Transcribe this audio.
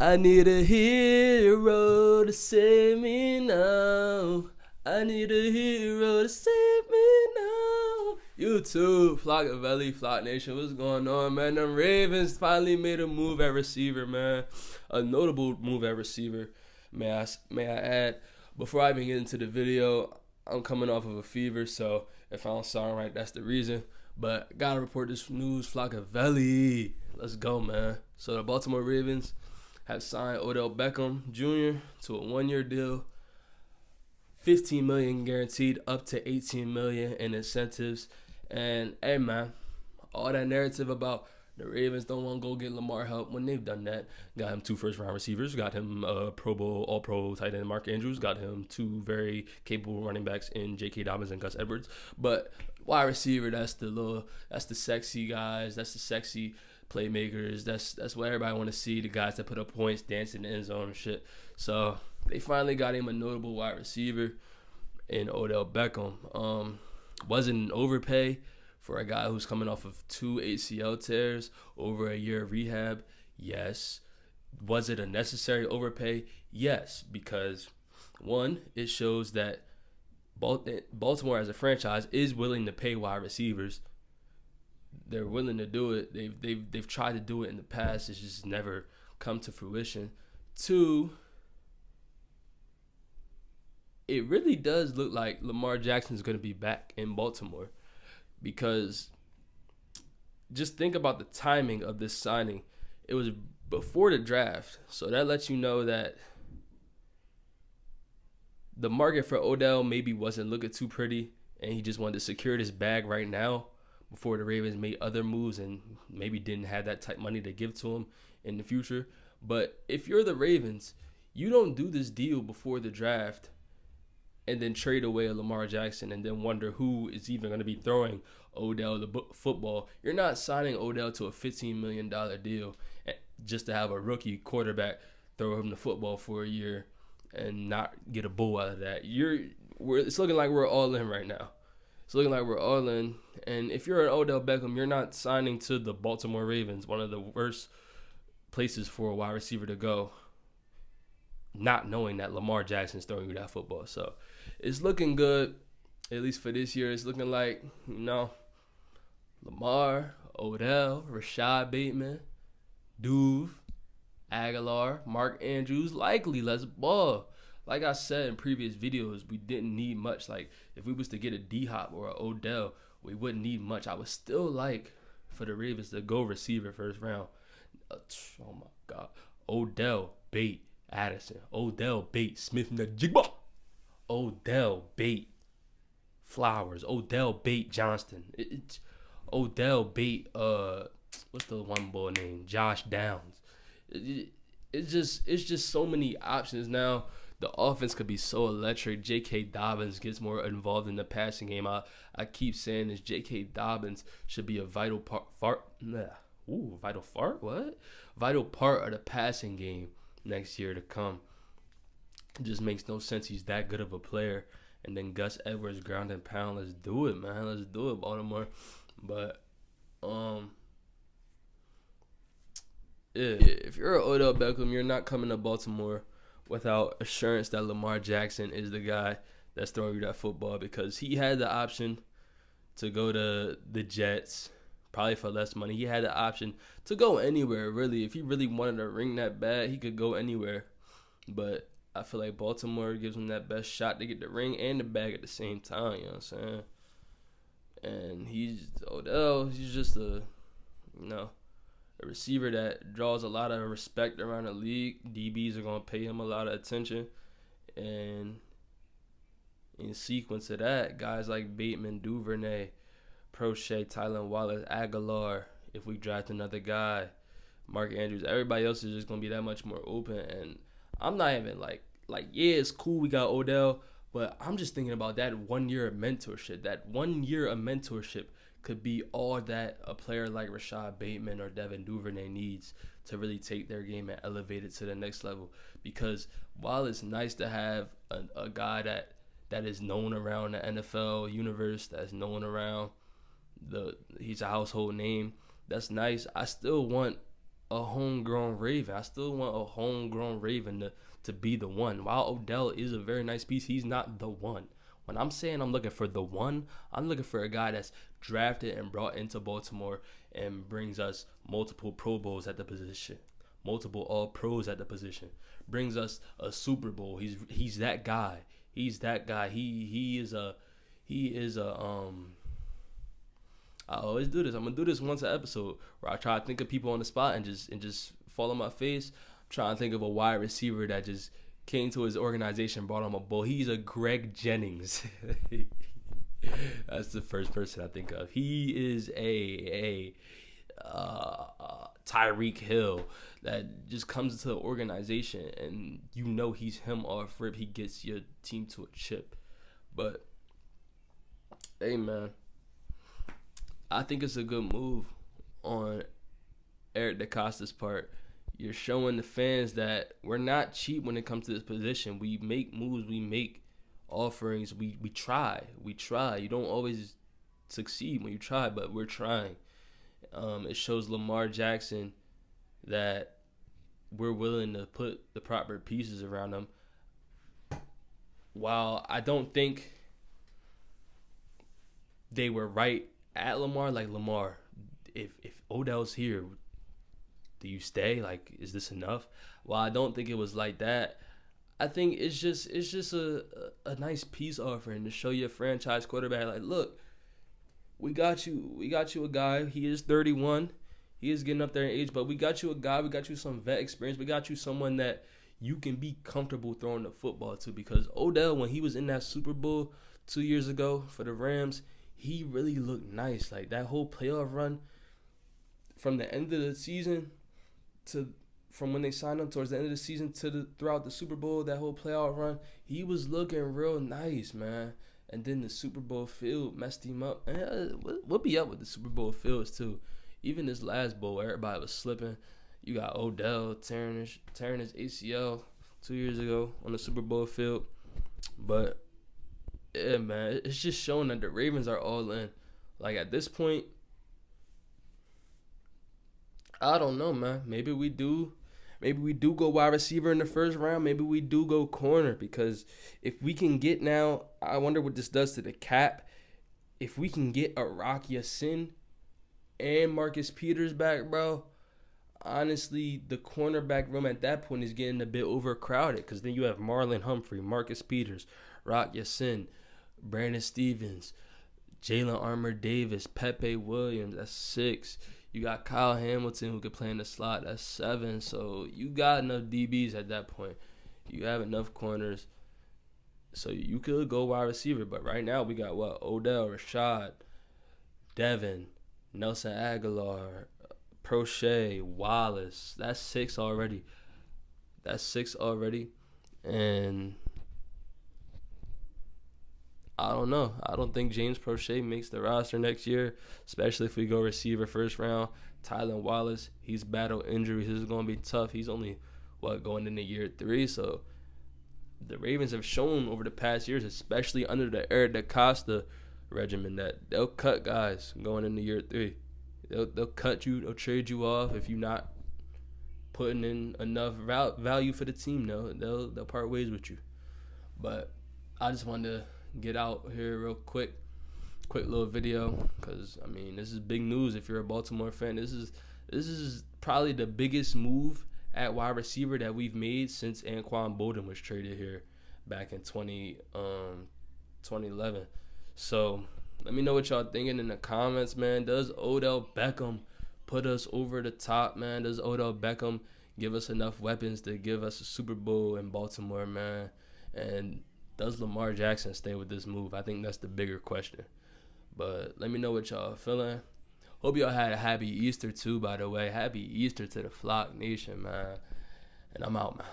I need a hero to save me now. I need a hero to save me now. YouTube, Flockavelli, Flock Nation, what's going on, man? Them Ravens finally made a move at receiver, man. A notable move at receiver, may I add. Before I even get into the video, I'm coming off of a fever, so if I don't sound right, that's the reason. But gotta report this news, Flockavelli. Let's go, man. So the Baltimore Ravens have signed Odell Beckham Jr. to a one-year deal, $15 million guaranteed, up to $18 million in incentives. And hey, man, all that narrative about the Ravens don't want to go get Lamar help when they've done that. Got him 2 first-round receivers. Got him Pro Bowl, All-Pro tight end Mark Andrews. Got him 2 very capable running backs in J.K. Dobbins and Gus Edwards. But wide receiver, that's the sexy guys. That's the sexy playmakers. That's what everybody want to see. The guys that put up points, dance in the end zone and shit. So they finally got him a notable wide receiver in Odell Beckham. Wasn't an overpay for a guy who's coming off of 2 ACL tears, over a year of rehab? Yes. Was it a necessary overpay? Yes, because one, it shows that Baltimore as a franchise is willing to pay wide receivers. They're willing to do it. They've tried to do it in the past. It's just never come to fruition. 2, it really does look like Lamar Jackson is going to be back in Baltimore, because just think about the timing of this signing. It was before the draft, so that lets you know that the market for Odell maybe wasn't looking too pretty, and he just wanted to secure this bag right now before the Ravens made other moves and maybe didn't have that type money to give to him in the future. But if you're the Ravens, you don't do this deal before the draft and then trade away a Lamar Jackson and then wonder who is even going to be throwing Odell the football. You're not signing Odell to a $15 million deal just to have a rookie quarterback throw him the football for a year and not get a bull out of that. It's looking like we're all in right now. It's looking like we're all in. And if you're an Odell Beckham, you're not signing to the Baltimore Ravens, one of the worst places for a wide receiver to go, not knowing that Lamar Jackson's throwing you that football. So it's looking good, at least for this year. It's looking like, Lamar, Odell, Rashad Bateman, Duve, Aguilar, Mark Andrews, likely let's ball. Like I said in previous videos, we didn't need much. Like, if we was to get a D-Hop or an Odell, we wouldn't need much. I would still like for the Ravens to go receiver first round. Oh, my God. Odell, Bate, Addison. Odell, Bate, Smith-Njigba. Odell, Bate, Flowers. Odell, Bate, Johnston. Odell, Bate, what's the one boy name? Josh Downs. It's just so many options now. The offense could be so electric. J.K. Dobbins gets more involved in the passing game. I keep saying this. J.K. Dobbins should be a vital part of the passing game next year to come. It just makes no sense. He's that good of a player. And then Gus Edwards, ground and pound. Let's do it, man. Let's do it, Baltimore. But if you're an Odell Beckham, you're not coming to Baltimore without assurance that Lamar Jackson is the guy that's throwing you that football, because he had the option to go to the Jets, probably for less money. He had the option to go anywhere, really. If he really wanted to ring that bad, he could go anywhere. But I feel like Baltimore gives him that best shot to get the ring and the bag at the same time, you know what I'm saying? And Odell, he's just a receiver that draws a lot of respect around the league. DBs are going to pay him a lot of attention. And in sequence of that, guys like Bateman, Duvernay, Prochet, Tylen Wallace, Aguilar, if we draft another guy, Mark Andrews, everybody else is just going to be that much more open. And I'm not even like, yeah, it's cool we got Odell, but I'm just thinking about that 1 year of mentorship. That 1 year of mentorship could be all that a player like Rashad Bateman or Devin Duvernay needs to really take their game and elevate it to the next level. Because while it's nice to have a guy that is known around the NFL universe, that's known around he's a household name, that's nice. I still want a homegrown Raven. I still want a homegrown Raven to be the one. While Odell is a very nice piece, he's not the one. When I'm saying I'm looking for the one, I'm looking for a guy that's drafted and brought into Baltimore and brings us multiple Pro Bowls at the position, multiple All Pros at the position, brings us a Super Bowl. He's that guy. He's that guy. He is a I always do this. I'm gonna do this once an episode where I try to think of people on the spot and just fall on my face. I'm trying to think of a wide receiver that just came to his organization, brought him a bowl. He's a Greg Jennings. That's the first person I think of. He is a Tyreek Hill that just comes into the organization and you know he's him off rip. He gets your team to a chip. But hey man, I think it's a good move on Eric DeCosta's part. You're showing the fans that we're not cheap when it comes to this position. We make moves, we make offerings, we try. You don't always succeed when you try, but we're trying. It shows Lamar Jackson that we're willing to put the proper pieces around him. While I don't think they were right at Lamar, like Lamar, if Odell's here, do you stay? Like, is this enough? Well, I don't think it was like that. I think it's just a nice peace offering to show your franchise quarterback, like, look, we got you a guy. He is 31. He is getting up there in age, but we got you a guy. We got you some vet experience. We got you someone that you can be comfortable throwing the football to, because Odell, when he was in that Super Bowl 2 years ago for the Rams, he really looked nice. Like, that whole playoff run from the end of the season from when they signed him towards the end of the season throughout the Super Bowl, that whole playoff run, he was looking real nice, man. And then the Super Bowl field messed him up. And we'll be up with the Super Bowl fields too. Even this last bowl, everybody was slipping. You got Odell tearing his ACL 2 years ago on the Super Bowl field. But yeah, man, it's just showing that the Ravens are all in. Like, at this point, I don't know, man. Maybe we do go wide receiver in the first round. Maybe we do go corner, because if we can get now, I wonder what this does to the cap. If we can get a Rock Ya-Sin and Marcus Peters back, bro, honestly, the cornerback room at that point is getting a bit overcrowded, because then you have Marlon Humphrey, Marcus Peters, Rock Ya-Sin, Brandon Stevens, Jalen Armour-Davis, Pepe Williams. That's 6. You got Kyle Hamilton, who could play in the slot. That's 7. So you got enough DBs at that point. You have enough corners. So you could go wide receiver. But right now we got what? Odell, Rashad, Devin, Nelson Aguilar, Prochet, Wallace. That's 6 already. And I don't know. I don't think James Prochet makes the roster next year, especially if we go receiver first round. Tylan Wallace, he's battled injuries. This is going to be tough. He's only, going into year 3. So the Ravens have shown over the past years, especially under the Eric DeCosta regimen, that they'll cut guys going into year 3. They'll cut you. They'll trade you off if you're not putting in enough value for the team. They'll part ways with you. But I just wanted to get out here real quick little video, because I mean, this is big news if you're a Baltimore fan. This is probably the biggest move at wide receiver that we've made since Anquan Bolden was traded here back in 2011. So let me know what y'all thinking in the comments, man. Does Odell Beckham put us over the top, man? Does Odell Beckham give us enough weapons to give us a Super Bowl in Baltimore, man? And does Lamar Jackson stay with this move? I think that's the bigger question. But let me know what y'all feeling. Hope y'all had a happy Easter too, by the way. Happy Easter to the Flock Nation, man. And I'm out, man.